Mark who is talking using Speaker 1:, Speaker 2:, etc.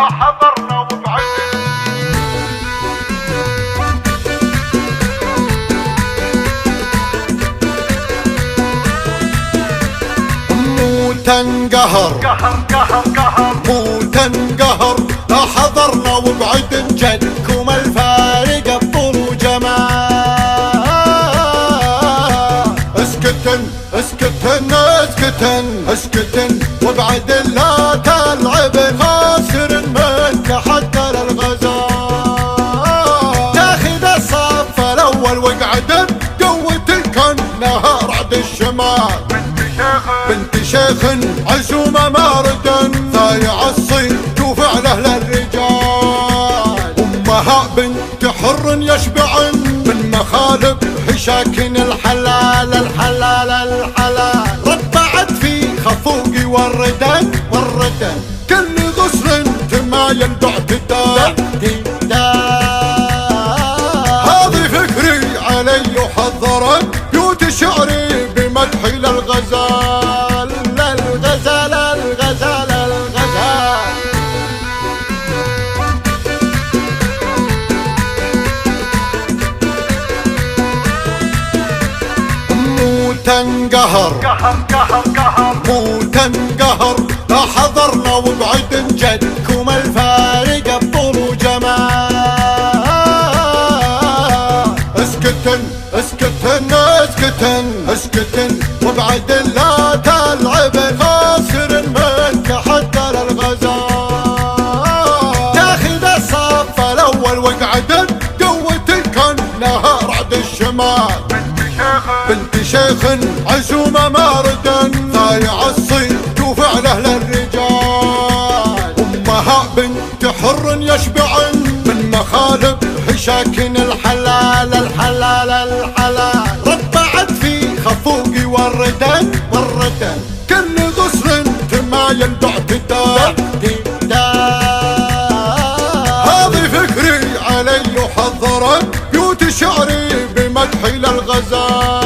Speaker 1: لا حضرنا وبعدنا.
Speaker 2: مو تنقهر مو تنقهر، لا حضرنا وبعدن جدكم الفارق الطول وجمال. اسكتن اسكتن اسكتن اسكتن وابعد لا تلعبن، خاسر من تحدى للغزال. تاخذ الصف الاول واقعدن، قوتك كانها رعد الشمال. بنت شيخ عزومة ماردن، ضايع الصيد وفعله للرجال. أمها بنت حر يشبعن، من مخالب حشاكن الحلال الحلال الحلال. ربعت في خفوقي والردن والردن، كل غسل تمايل باعتدال. هذه فكري علي وحضرن، بيوت شعري بمدحي للغزال للغزال الغزال الغزال. مو تنقهر مو تنقهر، لا حضرنا وبعدن جدكم الفارق الطول وجمال. اسكتن اسكتن اسكتن اسكتن وابعد لا تلعبن، خاسر من تحدى للغزال. تاخذ الصف الاول واقعدن، قوتك كانها رعد الشمال. بنت شيخ عزومة ماردن، ضايع الصيد وفعله للرجال. أمها بنت حر يشبعن، من مخالب حشاكن الحلال الحلال الحلال. ربعت في خفوقي والردن والردن، كل غسل تمايل باعتدال. هذه فكري علي وحضرن، بيوت شعري بمدحي للغزال.